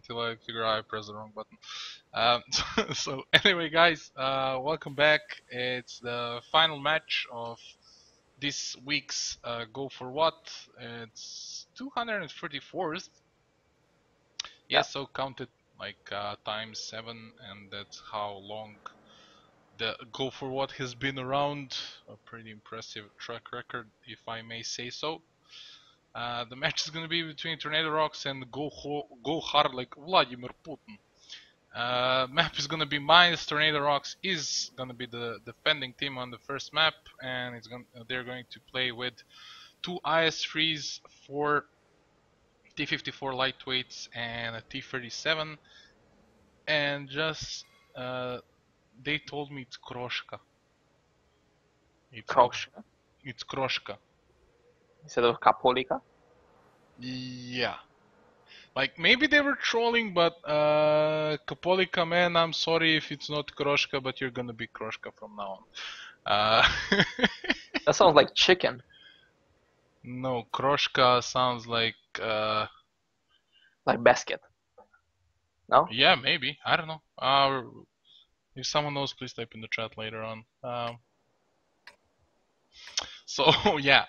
until I figure out I pressed the wrong button. So anyway, guys, welcome back. It's the final match of this week's Go4WoT. It's 234th. Yeah. So counted like times 7, and that's how long the Go4WoT has been around. A pretty impressive track record, if I may say so. The match is gonna be between Tornado Rocks and Go Hard like Vladimir Putin. Map is gonna be mine. Tornado Rocks is gonna be the defending team on the first map, and they're going to play with 2 IS-3s, 4 T-54 lightweights, and a T-37. And just they told me it's Kroshka. Kroshka It's Kroshka. instead of Kapolika. Yeah. Like, maybe they were trolling, but Kapolika, man, I'm sorry if it's not Kroshka, but you're gonna be Kroshka from now on. That sounds like chicken. No, Kroshka sounds like Like basket. No? yeah, maybe. I don't know. If someone knows, please type in the chat later on. So yeah.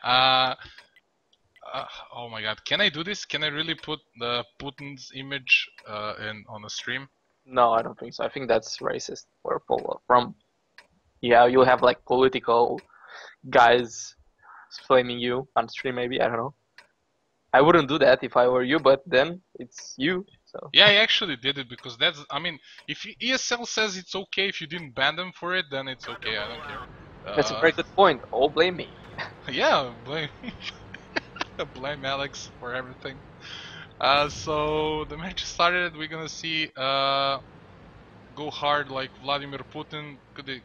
Oh my god, can I do this? Can I really put the Putin's image on a stream? No, I don't think so. I think that's racist. Or from yeah, you'll have like political guys flaming you on stream maybe, I don't know. I wouldn't do that if I were you, but then it's you. So Yeah, I actually did it because that's, I mean, if ESL says it's okay if you didn't ban them for it, then it's okay, I don't care. that's a very good point. Oh, blame me. Yeah, blame blame Alex for everything. So the match started. We're gonna see Go Hard like Vladimir Putin. Could they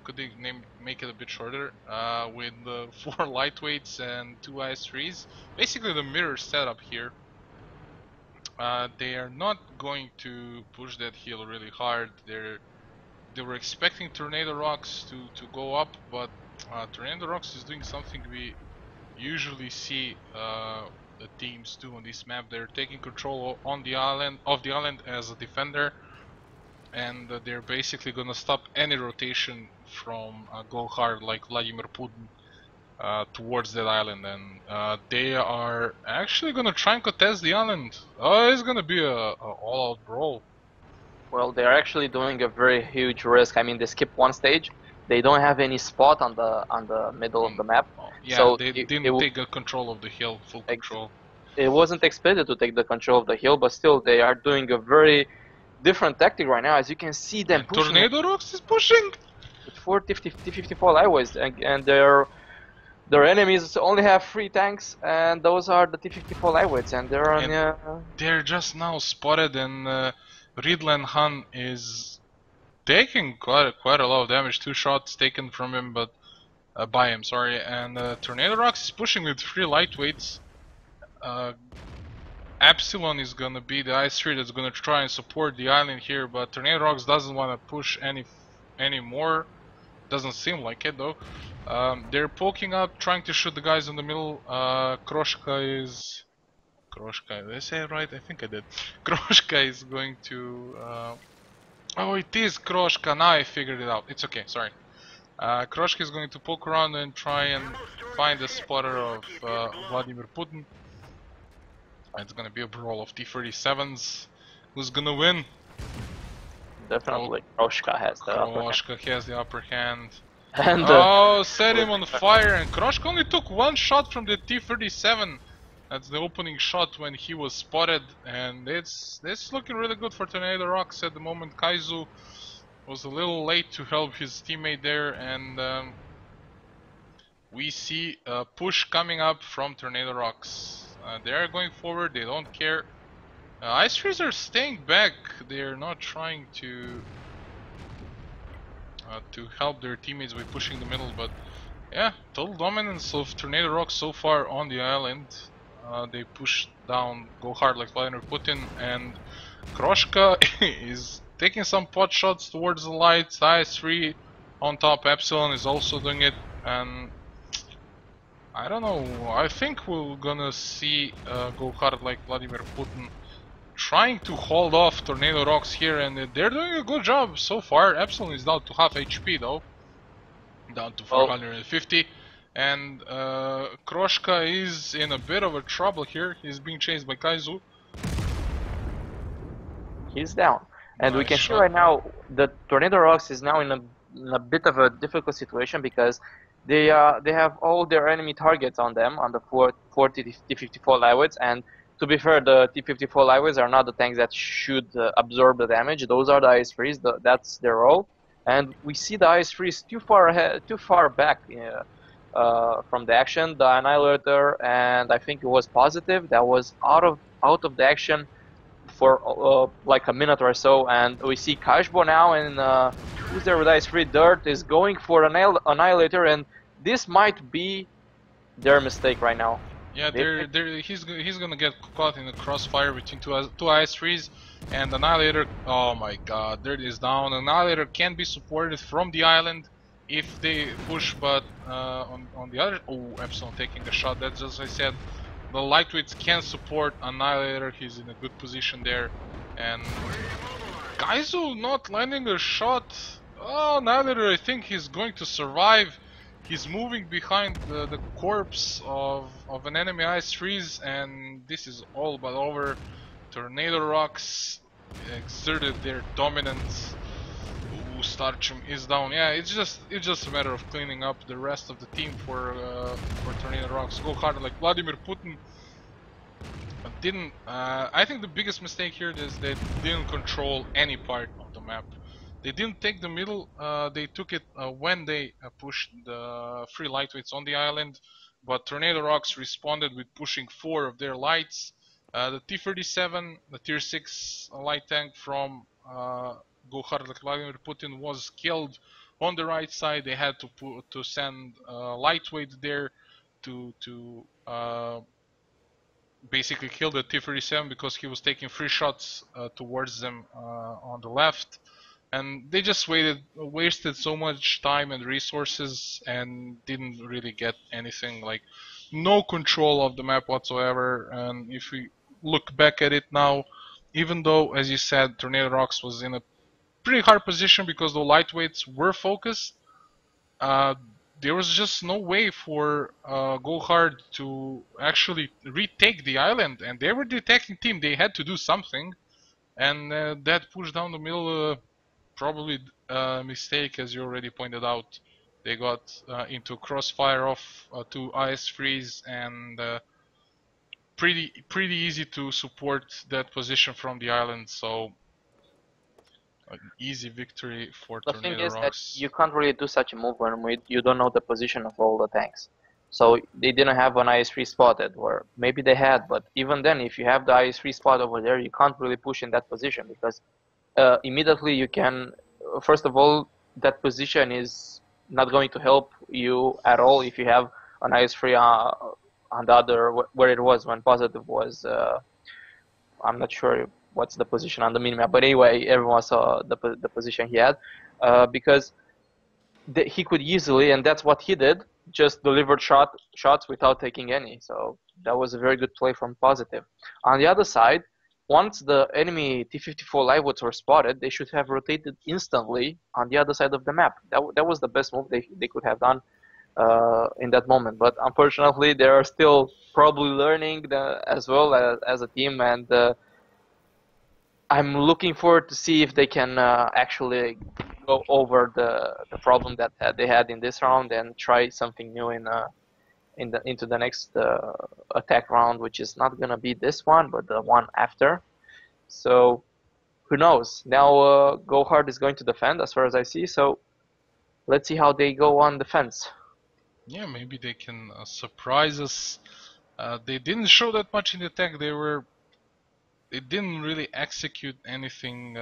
make it a bit shorter? With 4 lightweights and 2 IS-3s. Basically the mirror setup here. They are not going to push that hill really hard. They were expecting Tornado Rocks to go up, but Tornado Rocks is doing something we usually see the teams do on this map. They're taking control of the island as a defender, and they're basically gonna stop any rotation from Go Hard like Vladimir Putin towards that island, and they are actually gonna try and contest the island. It's gonna be a all-out brawl. Well, they're actually doing a very huge risk. I mean, they skipped one stage. They don't have any spot on the middle of the map. Yeah, so they didn't take control of the hill, full control. It wasn't expected to take the control of the hill, but still they are doing a very different tactic right now. As you can see them pushing. Tornado Rocks is pushing! With 4 T-54 lightweights, and their enemies only have 3 tanks, and those are the T-54 lightweights, and they're on. They're just now spotted, and Riedland Han is taking quite a lot of damage. 2 shots taken from him, but by him, sorry. And Tornado Rocks is pushing with 3 lightweights. Epsilon is gonna be the IS-3 that's gonna try and support the island here, but Tornado Rocks doesn't want to push any more. Doesn't seem like it though. They're poking up, trying to shoot the guys in the middle. Kroshka, did I say it right? I think I did. Kroshka is going to... oh, it is Kroshka, now I figured it out. It's okay, sorry. Kroshka is going to poke around and try and find the spotter of Vladimir Putin. It's gonna be a brawl of T-37s. Who's gonna win? Definitely, Kroshka has the upper hand. Kroshka has the upper hand. And, oh, set him on fire, and Kroshka only took 1 shot from the T-37. That's the opening shot when he was spotted, and it's looking really good for Tornado Rocks at the moment. Kaizu was a little late to help his teammate there, and we see a push coming up from Tornado Rocks. They are going forward, they don't care. IS-3s are staying back, they're not trying to help their teammates by pushing the middle, but yeah, total dominance of Tornado Rocks so far on the island. They push down, Go Hard like Vladimir Putin, and Kroshka is taking some pot shots towards the lights. IS-3 on top, Epsilon is also doing it, and I don't know, I think we're gonna see Go Hard like Vladimir Putin trying to hold off Tornado Rocks here, and they're doing a good job so far. Epsilon is down to half HP though, down to Well, 450, and Kroshka is in a bit of a trouble here. He's being chased by Kaizu. he's down. And we Nice can see shot. right now the Tornado Rocks is now in a bit of a difficult situation because they have all their enemy targets on them on the 40 T54 lightweights, and to be fair, the T54 lightweights are not the tanks that should absorb the damage. Those are the IS-3s. That's their role. And we see the IS-3s too far ahead, too far back from the action. The Annihilator, and I think it was Positive, that was out of the action for like a minute or so, and we see Kashbo now, and who's there with IS-3? Dirt is going for an Annihilator, and this might be their mistake right now. Yeah, he's gonna get caught in the crossfire between two IS-3s, and Annihilator. Oh my God, Dirt is down. Annihilator can be supported from the island if they push, but on the other. Oh, Epsilon taking a shot. That's as I said. The lightweights can support Annihilator. He's in a good position there, and Kaizo not landing a shot. Oh, Annihilator, I think he's going to survive. He's moving behind the corpse of an enemy IS-3s, and this is all but over. Tornado Rocks exerted their dominance. Ooh, Starchum is down. Yeah, it's just a matter of cleaning up the rest of the team for Tornado Rocks. Go hard like Vladimir Putin. Didn't I think the biggest mistake here is they didn't control any part of the map. They didn't take the middle, they took it when they pushed the 3 lightweights on the island, but Tornado Rocks responded with pushing 4 of their lights. The T-37, the tier 6 light tank from Go Hard Like Vladimir Putin, was killed on the right side. They had to send lightweight there to basically killed the T-37 because he was taking 3 shots towards them on the left, and they just wasted so much time and resources and didn't really get anything, like no control of the map whatsoever. And if we look back at it now, even though, as you said, Tornado Rocks was in a pretty hard position because the lightweights were focused, there was just no way for Go Hard to actually retake the island, and they were the attacking team. They had to do something, and that push down the middle, probably a mistake, as you already pointed out. They got into crossfire of 2 IS-3s, and pretty easy to support that position from the island. So an easy victory for The thing Tornado is that Rocks. you can't really do such a move when you don't know the position of all the tanks. So they didn't have an IS-3 spotted, or maybe they had, but even then, if you have the IS-3 spot over there, you can't really push in that position because immediately you can, first of all, that position is not going to help you at all if you have an IS-3 on the other, where it was when Positive was, I'm not sure what's the position on the minimap, but anyway, everyone saw the position he had, because he could easily, and that's what he did, just delivered shots without taking any. So that was a very good play from Positive. On the other side, once the enemy T-54 lightweights were spotted, they should have rotated instantly on the other side of the map. That was the best move they could have done in that moment. But unfortunately, they are still probably learning as well as a team, and I'm looking forward to see if they can actually go over the problem that they had in this round and try something new into the next attack round, which is not gonna be this one, but the one after. So who knows? Now Go Hard is going to defend, as far as I see. So let's see how they go on defense. Yeah, maybe they can surprise us. They didn't show that much in the attack. They didn't really execute anything.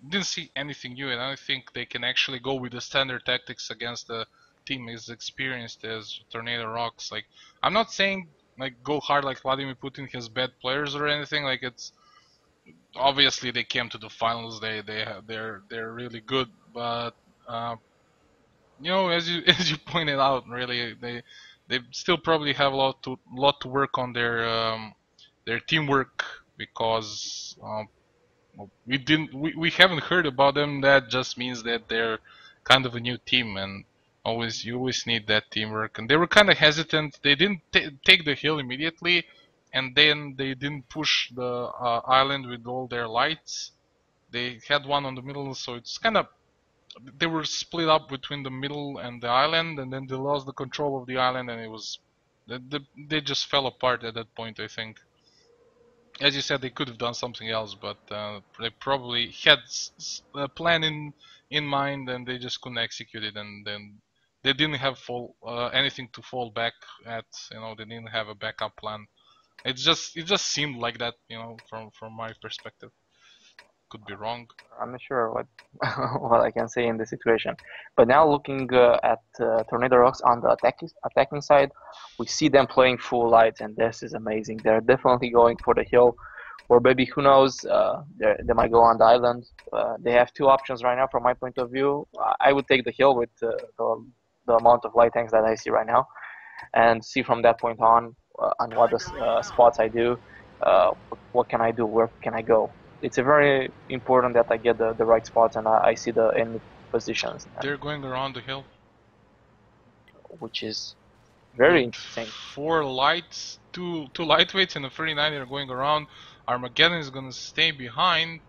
Didn't see anything new, and I think they can actually go with the standard tactics against the team as experienced as Tornado Rocks. Like, I'm not saying like go hard like Vladimir Putin has bad players or anything. Like, it's obviously they came to the finals. They're really good, but you know, as you as you pointed out, really they still probably have a lot to work on their teamwork because well, we haven't heard about them. That just means that they're kind of a new team, and you always need that teamwork. And they were kind of hesitant. They didn't take the hill immediately, and then they didn't push the island with all their lights. They had one on the middle, so it's kind of, they were split up between the middle and the island, and then they lost the control of the island, and it was they just fell apart at that point, I think. As you said, they could have done something else, but they probably had a plan in mind, and they just couldn't execute it, and then they didn't have anything to fall back at. You know, they didn't have a backup plan. It just seemed like that, you know, from my perspective. Could be wrong. I'm not sure what what I can say in this situation. But now looking at Tornado Rocks on the attacking side, we see them playing full lights, and this is amazing. They're definitely going for the hill, or maybe who knows, they might go on the island. They have two options right now from my point of view. I would take the hill with the amount of light tanks that I see right now, and see from that point on what the spots I do, what can I do, where can I go. It's very important that I get the right spots and I see the enemy positions. They're going around the hill, which is very interesting. 4 lights, two lightweights and a 39 are going around. Armageddon is gonna stay behind.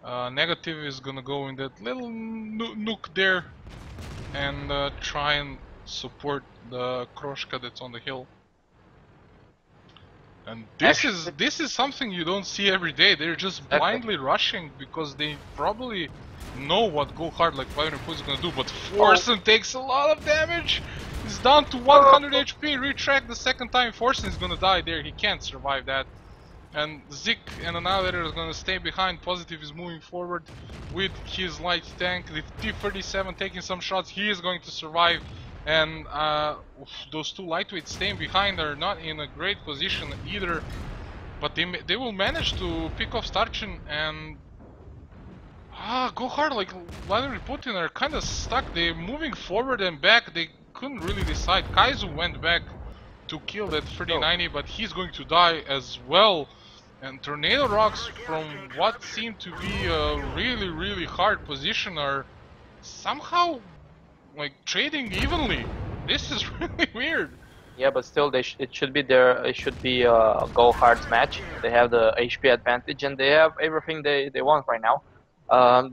Negative is gonna go in that little nook there and try and support the Kroshka that's on the hill. And this is something you don't see every day. They're just blindly rushing because they probably know what Go Hard like VLADIMIR Putin is gonna do. But Forsen takes a lot of damage. He's down to 100 HP. Retract the second time. Forsen is gonna die there. He can't survive that. And Zik and Annihilator is gonna stay behind. Positive is moving forward with his light tank. The T-37 taking some shots. He is going to survive. And those two lightweights staying behind are not in a great position either, but they will manage to pick off Starchin and Go Hard like VLADIMIR Putin are kind of stuck. They're moving forward and back. They couldn't really decide. Kaizu went back to kill that 3090, but he's going to die as well. And Tornado Rocks, from what seemed to be a really hard position, are somehow like trading evenly. This is really weird. Yeah, but still, it should be Go Hard's match. They have the HP advantage and they have everything they want right now.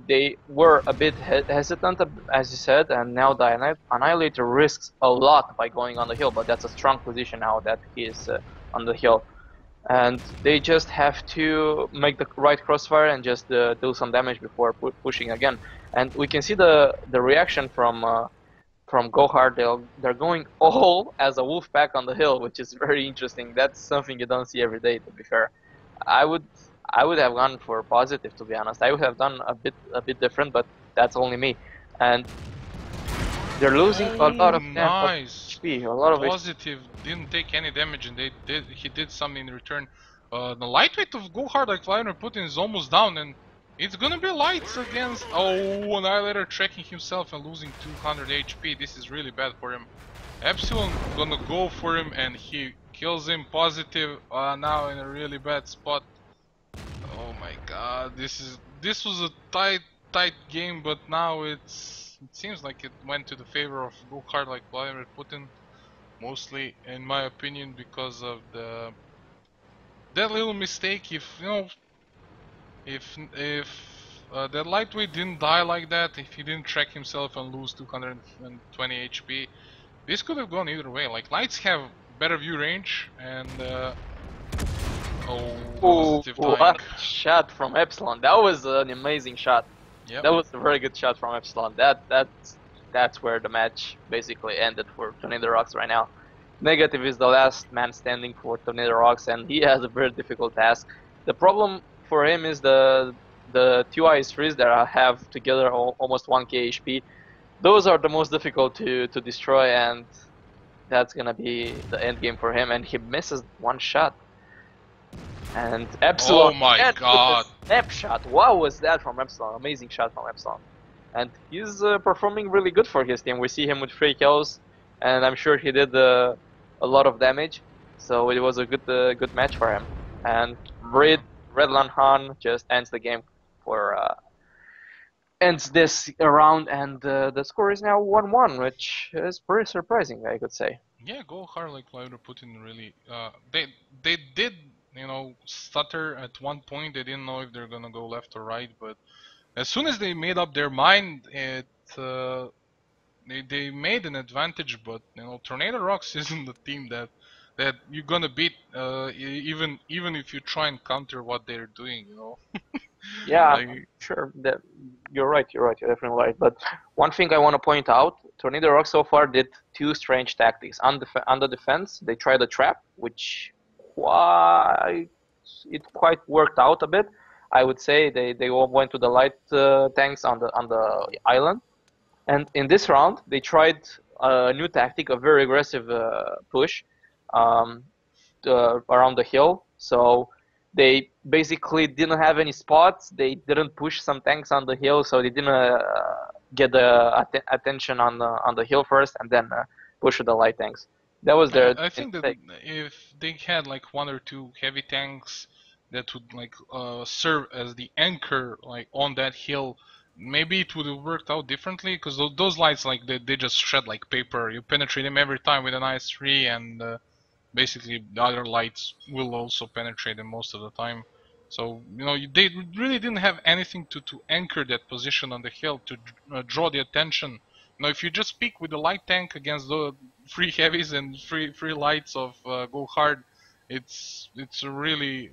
They were a bit hesitant, as you said, and now the Annihilator risks a lot by going on the hill, but that's a strong position now that he is on the hill. And they just have to make the right crossfire and just do some damage before pushing again. And we can see the reaction from Go Hard. They're going all as a wolf pack on the hill, which is very interesting. That's something you don't see every day, to be fair. I would have gone for positive, to be honest. I would have done a bit different, but that's only me. And they're losing a lot of HP. A lot of positive didn't take any damage, and he did something in return. The lightweight of Go Hard like VLADIMIR Putin is almost down, and it's gonna be lights against Annihilator tracking himself and losing 200 HP. This is really bad for him. Epsilon gonna go for him and he kills him. Positive now in a really bad spot. Oh my god, this was a tight game, but now it seems like it went to the favor of Go Hard like VLADIMIR Putin, mostly in my opinion because of that little mistake. If you know, if that lightweight didn't die like that, if he didn't track himself and lose 220 HP, this could have gone either way. Like, lights have better view range and what shot from Epsilon. That was an amazing shot. Yep. That was a very good shot from Epsilon. That's where the match basically ended for Tornado Rocks right now. Negative is the last man standing for Tornado Rocks, and he has a very difficult task. The problem for him is the two IS-3s that have together almost 1k HP. Those are the most difficult to destroy, and that's gonna be the end game for him. And he misses one shot. And Epsilon. Oh my god! Snap shot. What was that from Epsilon? Amazing shot from Epsilon. And he's performing really good for his team. We see him with 3 kills, and I'm sure he did a lot of damage. So it was a good match for him. And Breed Redland Han just ends the game for ends this round, and the score is now 1-1, which is pretty surprising, I could say. Yeah, go hard like Vladimir Putin really. They did, you know, stutter at one point. They didn't know if they're gonna go left or right, but as soon as they made up their mind, they made an advantage. But you know, Tornado Rocks isn't the team that you're gonna beat, even if you try and counter what they're doing. You know, Yeah, I'm like sure that you're right. You're right. You're definitely right. But one thing I want to point out: Tornado Rock so far did two strange tactics. On the defense, they tried a trap, which quite it quite worked out a bit. I would say they all went to the light tanks on the island, and in this round they tried a new tactic, a very aggressive push um, around the hill. So they basically didn't have any spots. They didn't push some tanks on the hill, so they didn't get the attention on the hill first, and then push the light tanks. That was their I think that mistake. if they had like one or two heavy tanks that would like serve as the anchor like on that hill, maybe it would have worked out differently. Because those lights like they just shred like paper. You penetrate them every time with an IS-3, and basically the other lights will also penetrate them most of the time. So you know they really didn't have anything to anchor that position on the hill to draw the attention. You know, if you just pick with the light tank against the three heavies and three lights of Go Hard, it's a really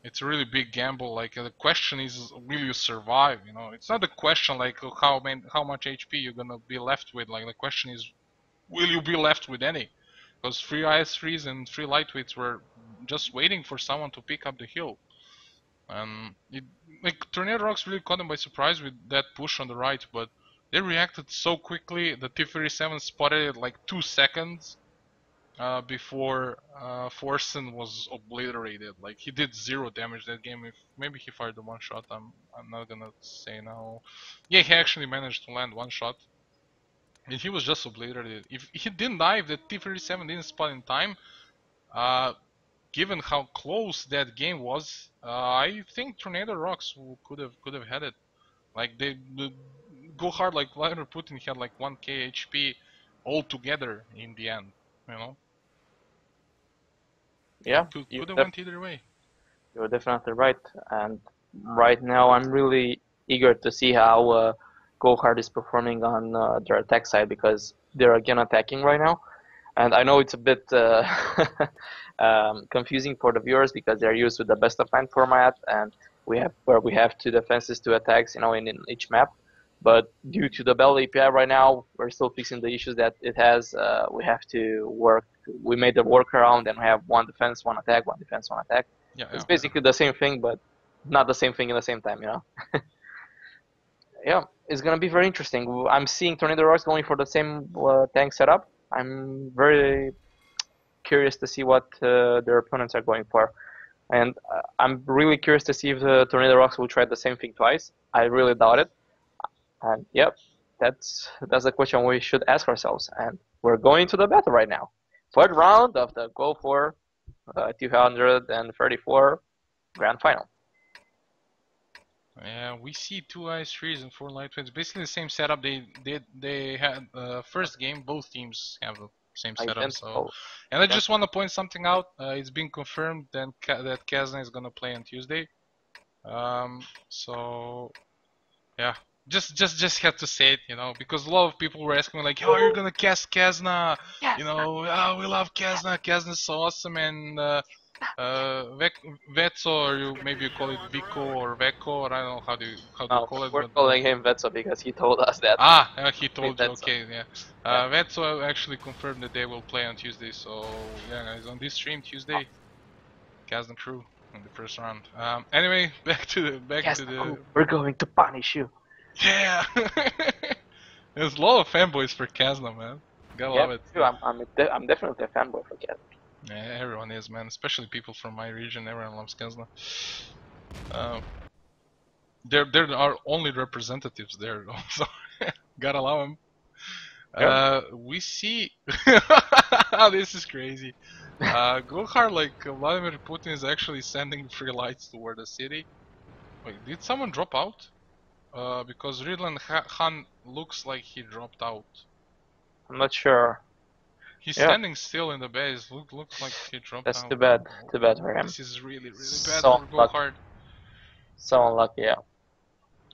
it's a really big gamble. Like the question is, will you survive? You know, it's not a question like how much HP you're gonna be left with. Like the question is, will you be left with any? Because three IS-3s and three lightweights were just waiting for someone to pick up the hill. And like Tornado Rocks really caught them by surprise with that push on the right, but they reacted so quickly. The T-37 spotted it like 2 seconds before Forsen was obliterated. Like he did 0 damage that game. If maybe he fired the one shot, I'm not gonna say now. Yeah, he actually managed to land one shot. And he was just obliterated. If he didn't die, if the T-37 didn't spot in time, uh, given how close that game was, I think Tornado Rocks could have had it. Like they go hard like Vladimir Putin had like 1k HP altogether in the end. You know, Yeah, could have went either way. you're definitely right. And right now, I'm really eager to see how Go Hard is performing on their attack side, because they're again attacking right now. And I know it's a bit confusing for the viewers because they're used to the best of 9 format, and we have 2 defenses, 2 attacks, you know, in each map. But due to the Bell API right now, we're still fixing the issues that it has. We have to work. We made the workaround, and we have 1 defense, 1 attack, 1 defense, 1 attack. Yeah, It's yeah. basically the same thing, but not the same thing in the same time, you know. Yeah, it's gonna be very interesting. I'm seeing Tornado Rocks going for the same tank setup. I'm very curious to see what their opponents are going for, and I'm really curious to see if the Tornado Rocks will try the same thing twice. I really doubt it. And yep, that's a question we should ask ourselves. And we're going to the battle right now. Third round of the Go4 234 Grand Final. Yeah, we see 2 IS-3s and 4 lightweights. Basically the same setup they had first game. Both teams have the same setup. So, Identical. and I just want to point something out. It's been confirmed that Kazna is gonna play on Tuesday. So yeah, just had to say it, you know, because a lot of people were asking me like, "Oh, you're gonna cast Kazna?" Yes. You know, "Oh, we love Kazna. Kazna's so awesome." And Vetso, or maybe you call it Vico or Veko, or I don't know how do you No, call it, we're but calling him Vetso because he told us that. he Hey, told you. Vetso. Okay, yeah. Yeah. Vetso actually confirmed that they will play on Tuesday. So yeah, guys, on this stream Tuesday, Kazna crew in the first round. Anyway, back to Yes, the we're going to punish you. yeah. There's a lot of fanboys for Kazna, man. Gotta Yeah, love it. too. I'm definitely a fanboy for Cat. Yeah, everyone is, man. Especially people from my region. Everyone loves Kazna. There are only representatives there, so gotta love them. Yeah. We see. This is crazy. Go hard like Vladimir Putin is actually sending free lights toward the city. Wait, did someone drop out? Because Ridland Han looks like he dropped out. I'm not sure. He's Yeah, standing still in the base. Looks like he dropped that's out. too bad. Oh, Too bad for him. this is really bad So for Go unlucky. hard. So unlucky, yeah.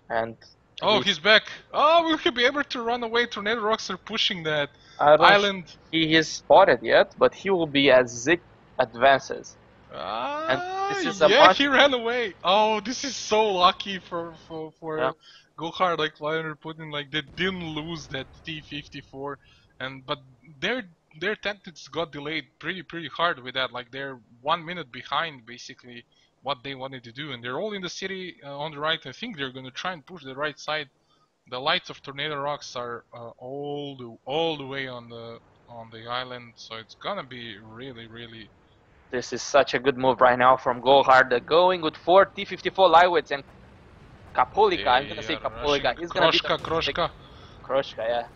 And Oh, he's back. Oh, will he be able to run away? Tornado rocks are pushing that I don't island. he is spotted yet, but he will be as Zik advances. And this is a Yeah, much. he ran away. Oh, this is so lucky for Yeah. Go hard like Vladimir Putin. Like they didn't lose that T-54, but their their tactics got delayed pretty hard with that. Like they're 1 minute behind basically what they wanted to do, and they're all in the city on the right. I think they're gonna try and push the right side. The lights of Tornado Rocks are all the way on the island, so it's gonna be really. This is such a good move right now from Gohard. Going with 4 T-54 lightweights and Kapolika. I'm gonna say Kapolika. He's gonna be the Kroshka. Kroshka, yeah.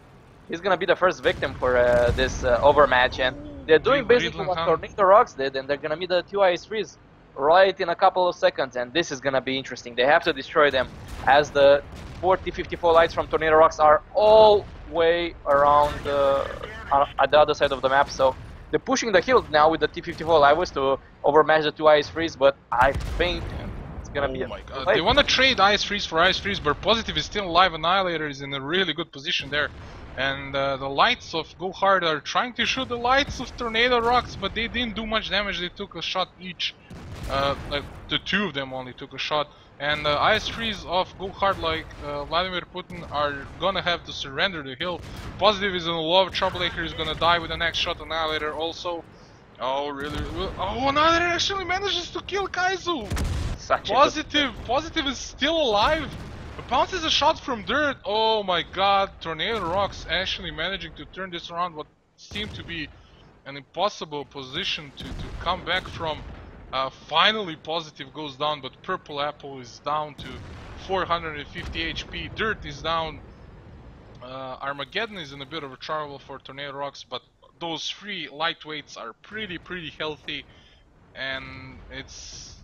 He's gonna be the first victim for this overmatch, and they're doing basically what Tornado Rocks did, and they're gonna meet the two IS3s right in a couple of seconds, and this is gonna be interesting. They have to destroy them, as the 4 T-54 lights from Tornado Rocks are all way around at the other side of the map, so they're pushing the hill now with the T-54 Livers to overmatch the two IS3s, but I think it's gonna be. Oh my god, they wanna trade Ice Freeze for Ice Freeze, but Positive is still alive. Annihilator is in a really good position there. And the lights of Go Hard are trying to shoot the lights of Tornado Rocks, but they didn't do much damage. They took a shot each. Like the two of them only took a shot. And Ice Freeze of Go Hard like Vladimir Putin are gonna have to surrender the hill. Positive is in a lot of trouble here. He's gonna die with the next shot. Annihilator also. Oh really? Oh, Annihilator actually manages to kill Kaizu. Positive is still alive. Bounces a shot from dirt. Oh my god, Tornado Rocks actually managing to turn this around what seemed to be an impossible position to come back from. Finally Positive goes down, but Purple Apple is down to 450 HP. Dirt is down. Armageddon is in a bit of a trouble for Tornado Rocks, but those three lightweights are pretty healthy, and it's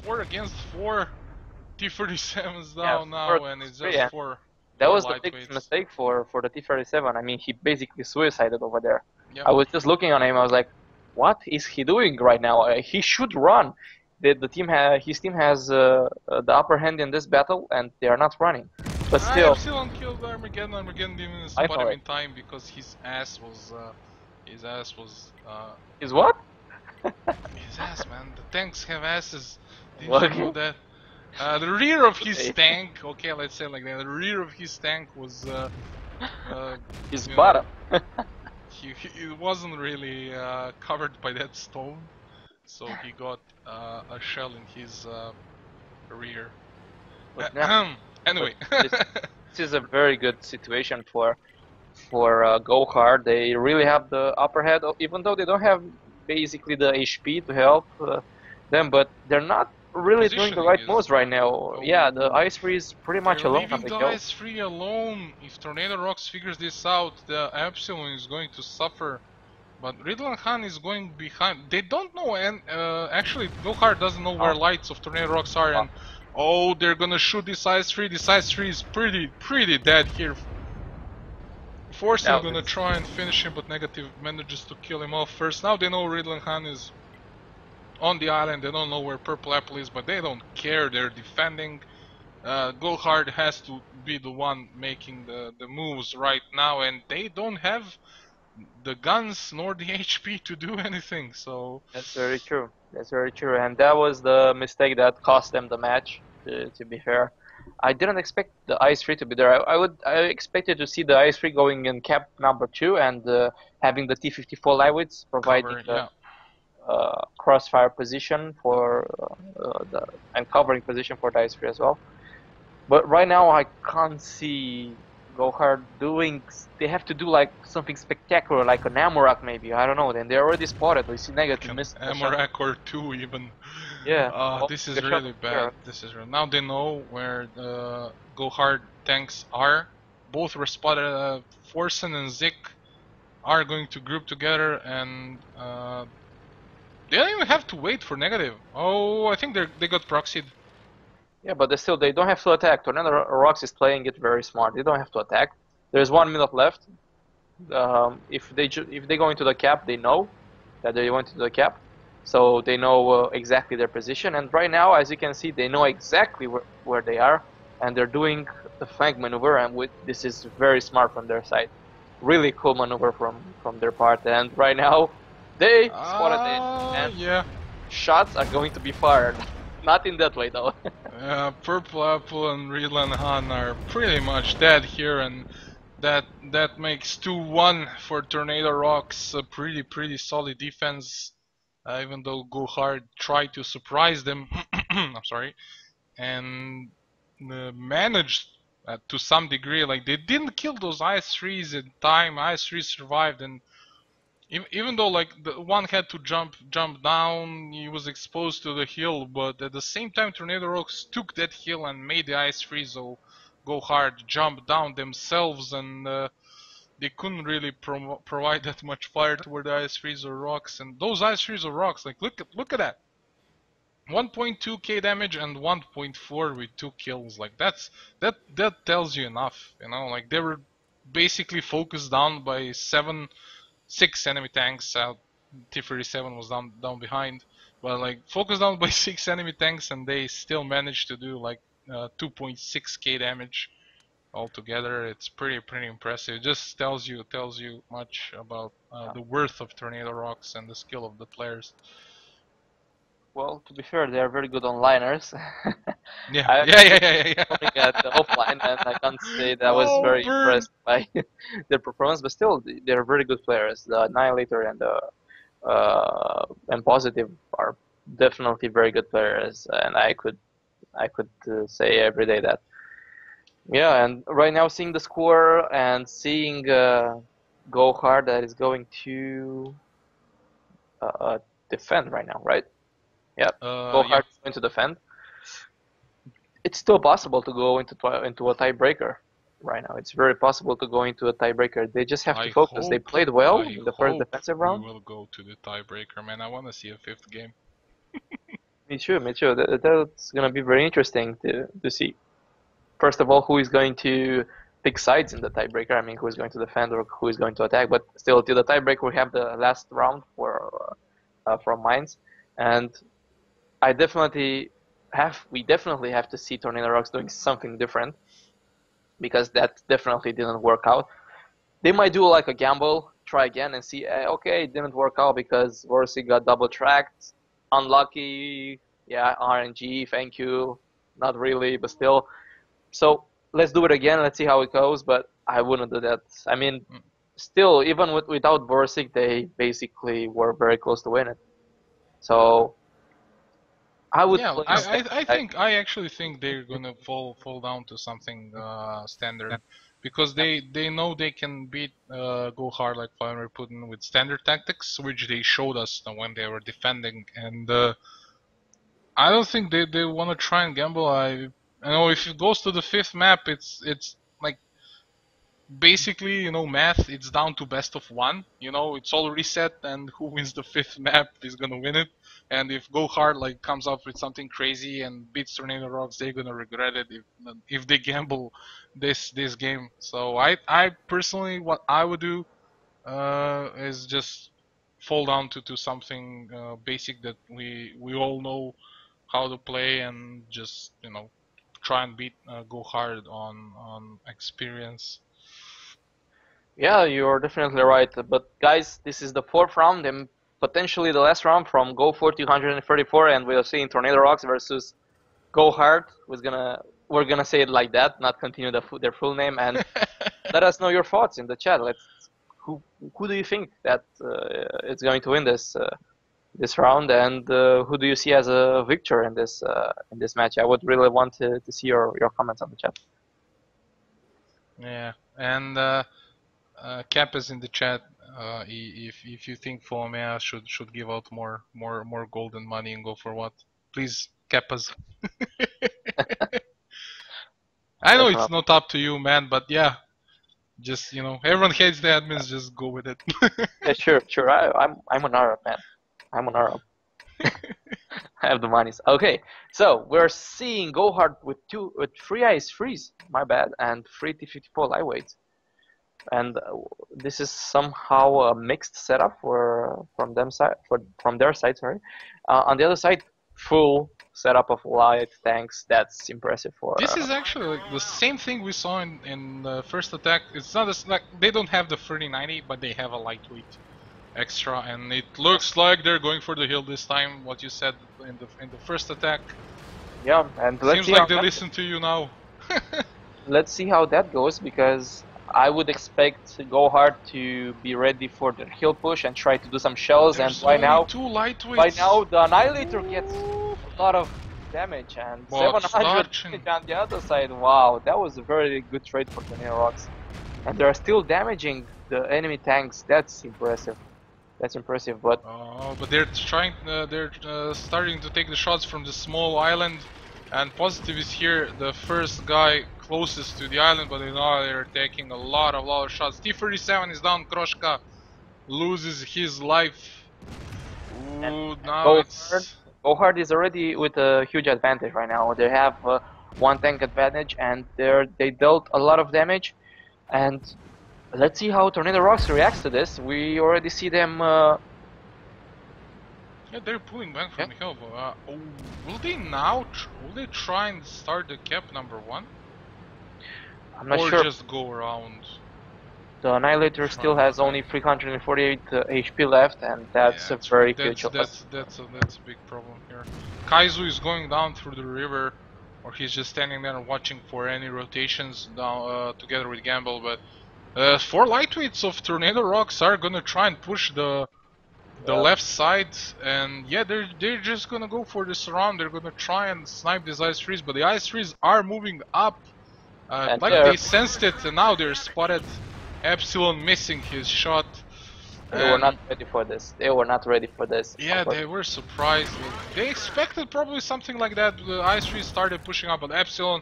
4 against 4. T-37's down now, and it's just 4. That was the biggest mistake for the T-37. I mean, he basically suicided over there. Yep. I was just looking on him. I was like, "What is he doing right now? He should run." His team has the upper hand in this battle, and they are not running. But still, Epsilon killed Armageddon. Armageddon didn't spot him in time because his ass was his what? His ass, man. The tanks have asses. Did you know that? The rear of his tank, okay, let's say like that. The rear of his tank was his bottom. He wasn't really covered by that stone, so he got a shell in his rear. Anyway, this is a very good situation for Go Hard. They really have the upper hand, even though they don't have basically the HP to help them, but they're not really doing the right moves right now. Yeah, the Ice Free is pretty much alone. Leaving the Ice Free alone. If Tornado Rocks figures this out, the Epsilon is going to suffer. But Ridland Han is going behind. They don't know, and actually, Go Hard doesn't know where lights of Tornado Rocks are. And oh, they're gonna shoot this Ice Free. This Ice Free is pretty dead here. Force is gonna try and finish him, but Negative manages to kill him off first. Now they know Ridland Han is on the island. They don't know where Purple Apple is, but they don't care. They're defending. Go Hard has to be the one making the moves right now, and they don't have the guns nor the HP to do anything. So that's very true. That's very true, and that was the mistake that cost them the match. To be fair, I didn't expect the Ice Free to be there. I expected to see the Ice Free going in cap number 2 and having the T-54 lightweights providing crossfire position for and covering position for the Ice Free as well. But right now I can't see Go Hard doing. They have to do like something spectacular, like an Amorak maybe. I don't know. Then they're already spotted. We see Negative miss. Amorak or 2 even. Yeah. This is really bad. This is now they know where the Go Hard tanks are. Both were spotted. Forsen and Zik are going to group together, and They don't even have to wait for negative. Oh, I think they got proxied. Yeah, but they don't have to attack. Tornado Rocks is playing it very smart. They don't have to attack. There's 1 minute left. If they go into the cap, they know that they went into the cap, so they know exactly their position. And right now, as you can see, they know exactly where they are, and they're doing the flank maneuver. And this is very smart from their side. Really cool maneuver from their part. And right now, they spotted it, and Yeah. shots are going to be fired. Not in that way though. Purple Apple and Relan Han are pretty much dead here, and that makes 2-1 for Tornado Rocks. A pretty solid defense, even though Go Hard tried to surprise them. I'm sorry, and managed to some degree. Like, they didn't kill those IS-3s in time. IS-3 survived, and even though like the one had to jump down, he was exposed to the hill, but at the same time Tornado Rocks took that hill and made the Ice Frizzle go hard, jump down themselves, and they couldn't really provide that much fire toward the Ice Freezer rocks. And those Ice Freezer rocks, like, look at that, 1.2k damage and 1.4 with 2 kills. Like, that tells you enough, you know. Like, they were basically focused down by 6 enemy tanks. T-37 was down behind, but like focused down by 6 enemy tanks, and they still managed to do like 2.6k damage altogether. It's pretty impressive. It just tells you much about the worth of Tornado Rocks and the skill of the players. Well, to be fair, they are very good onliners. Yeah. Looking at the offline, and I can't say that I was very impressed by their performance, but still, they're very good players. The Annihilator and the and Positive are definitely very good players, and I could say every day that. Yeah, and right now seeing the score and seeing Go Hard that is going to defend right now, right? Yeah, Go Hard is going to defend. It's still possible to go into a tiebreaker right now. It's very possible to go into a tiebreaker. They just have to focus. They played well in the first defensive round. We will go to the tiebreaker, man. I want to see a 5th game. Me too. That's gonna be very interesting to see. First of all, who is going to pick sides in the tiebreaker? I mean, who is going to defend or who is going to attack? But still, till the tiebreaker, we have the last round from Mines, and we definitely have to see Tornado Rocks doing something different, because that definitely didn't work out. They might do like a gamble, try again and see, okay, it didn't work out because Vorsi got double tracked, unlucky, yeah, RNG, thank you, not really, but still. So let's do it again, let's see how it goes, but I wouldn't do that. I mean, still, even without Borsig, they basically were very close to win it. So I would. Yeah, I actually think they're gonna fall down to something standard, because they know they can beat Go Hard like FoaMeA Putin with standard tactics, which they showed us when they were defending, and I don't think they want to try and gamble. I know if it goes to the 5th map, it's like, basically, you know, math, it's down to best of 1. You know, it's all reset, and who wins the 5th map is gonna win it. And if Go Hard like comes up with something crazy and beats Tornado Rocks, they're gonna regret it if they gamble this game. So I personally, what I would do is just fall down to something basic that we all know how to play, and just, you know, try and beat Go Hard on experience. Yeah, you're definitely right. But guys, this is the 4th round and potentially the last round from Go4 234, and we're seeing Tornado Rocks versus Go Hard. We're gonna say it like that, not continue their full name. And let us know your thoughts in the chat. Who do you think that is going to win this round, and who do you see as a victor in this match? I would really want to see your comments on the chat. Yeah, and Cap is in the chat. If you think FoaMeA should give out more golden money and Go4WoT, please cap us. I know it's not up to you, man, but yeah, just, you know, everyone hates the admins. Just go with it. Yeah, sure. I'm an Arab, man. I'm an Arab. I have the monies. Okay, so we're seeing Gohard with three ice freeze, my bad, and three T54 lightweights. And this is somehow a mixed setup from their side, sorry. On the other side, full setup of light tanks. That's impressive for. This is actually like the same thing we saw in the first attack. It's not as like they don't have the 3090, but they have a lightweight extra, and it looks like they're going for the hill this time. What you said in the first attack. Yeah, and let's Seems see like how they listen to you now. let's see how that goes, because I would expect Gohard to be ready for the hill push and try to do some shells. There's And right only now, two lightweights. right now the Annihilator gets a lot of damage and But 700 Starchin, damage on the other side. Wow, that was a very good trade for Tornado Rocks. And they're still damaging the enemy tanks. That's impressive. That's impressive, but but they're trying. They're starting to take the shots from the small island, and Positive is here, the first guy closest to the island. But now they're taking a lot of shots. T-37 is down. Kroshka loses his life. Ooh, now it's. Gohard is already with a huge advantage right now. They have one tank advantage, and they dealt a lot of damage. And let's see how Tornado Rocks reacts to this. We already see them. Yeah, they're pulling back from the hill. But, oh, will they now? Will they try and start the cap number one? I'm not or sure. just go around? The Annihilator still has only 348 HP left, and that's Yeah, a very huge that's a big problem here. Kaizu is going down through the river, or he's just standing there watching for any rotations down together with Gamble. But 4 lightweights of Tornado Rocks are gonna try and push the left side, and yeah, they're just gonna go for the surround. They're gonna try and snipe these ice trees, but the ice trees are moving up. Like they sensed it, and now they're spotted. Epsilon missing his shot. They were not ready for this. They were not ready for this. Yeah, they were surprised. They expected probably something like that. The ice tree started pushing up, but Epsilon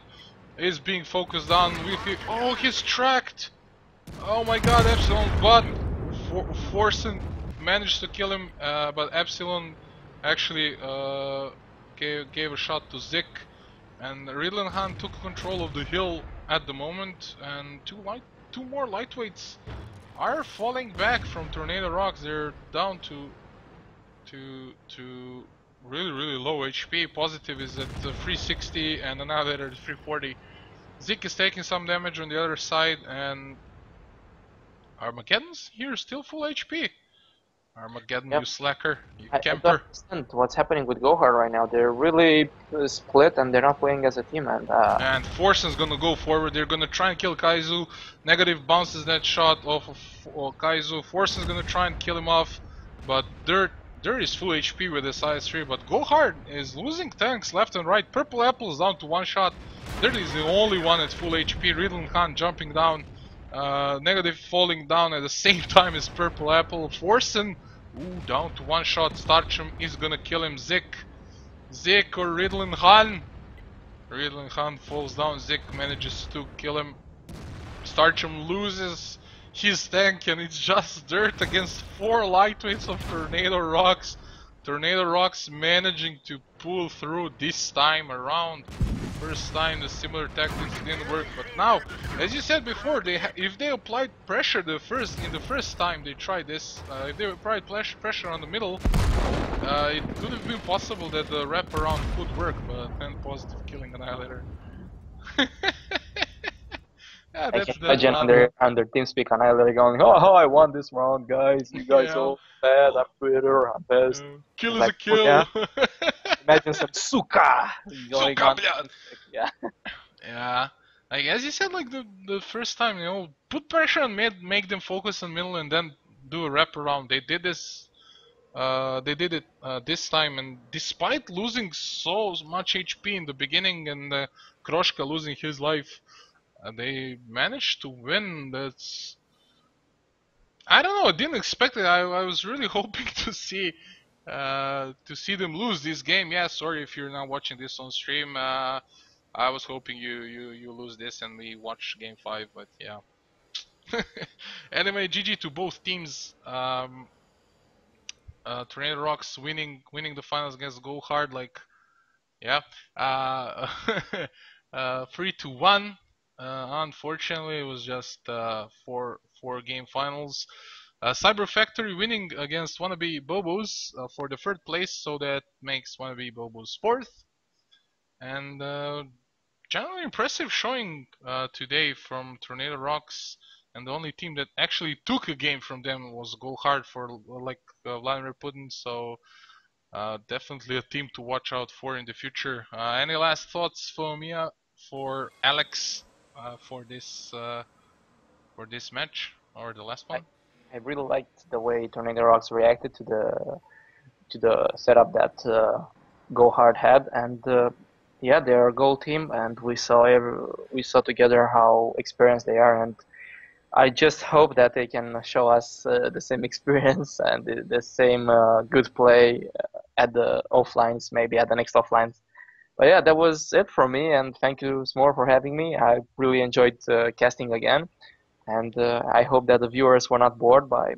is being focused on. Oh, he's tracked! Oh my god, Epsilon, but Forsen managed to kill him, but Epsilon actually gave a shot to Zik, and Ridlenhan took control of the hill at the moment, and two more lightweights are falling back from Tornado Rocks. They're down to really low HP. Positive is at 360 and Annihilator at 340. Zik is taking some damage on the other side, and Armageddon's here still full HP. Armageddon, you slacker, you camper. I don't understand what's happening with Gohard right now. They're really split and they're not playing as a team. And Forsen's gonna go forward. They're gonna try and kill Kaizu. Negative bounces that shot off of Kaizu. Forsen's gonna try and kill him off, but Dirt is full HP with his IS-3. But Gohard is losing tanks left and right. Purple Apple is down to one shot. Dirt is the only one at full HP. Riddle Khan jumping down. Negative falling down at the same time as Purple Apple. Forsen, down to one shot. Starchum is gonna kill him. Zik or Riddlin Khan. Riddlin Khan falls down. Zik manages to kill him. Starchum loses his tank, and it's just Dirt against 4 lightweights of Tornado Rocks. Tornado Rocks managing to pull through this time around. First time the similar tactics didn't work, but now, as you said before, if they applied pressure in the first time they tried this, if they applied pressure on the middle, it could have been possible that the wraparound could work, but then Positive killing Annihilator. Yeah, I can imagine on their TeamSpeak Annihilator going, oh, I won this round, guys. You guys all bad. I'm Twitter. I'm best. Kill is like, a kill. Yeah. Imagine some suka going on. Yeah. Yeah. Like as you said, like the first time, put pressure on mid, make them focus on middle, and then do a wraparound. They did this. They did it this time, and despite losing so much HP in the beginning and Kroshka losing his life, they managed to win. I don't know. I didn't expect it. I was really hoping to see them lose this game. Yeah, sorry if you're not watching this on stream. I was hoping you lose this and we watch game 5, but yeah. Anyway, GG to both teams. Tornado Rocks winning the finals against Go Hard, like, yeah, 3-1. Unfortunately, it was just four game finals. Cyber Factory winning against Wannabe Bobos for the third place, so that makes Wannabe Bobos fourth. And generally impressive showing today from Tornado Rocks. And the only team that actually took a game from them was Go Hard for like Vladimir Putin. So definitely a team to watch out for in the future. Any last thoughts, FoaMeA, for Alex for this match or the last I, one? I really liked the way Tornado Rocks reacted to the setup that Go Hard had, and yeah, they're a goal team, and we saw together how experienced they are, and I just hope that they can show us the same experience and the same good play at the offlines, maybe at the next offlines. But yeah, that was it for me, and thank you, Smore, for having me. I really enjoyed casting again, and I hope that the viewers were not bored by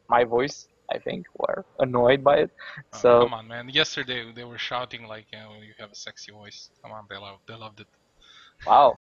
my voice. I think were annoyed by it. So Come on, man! Yesterday they were shouting like, you have a sexy voice. Come on, they loved it. wow,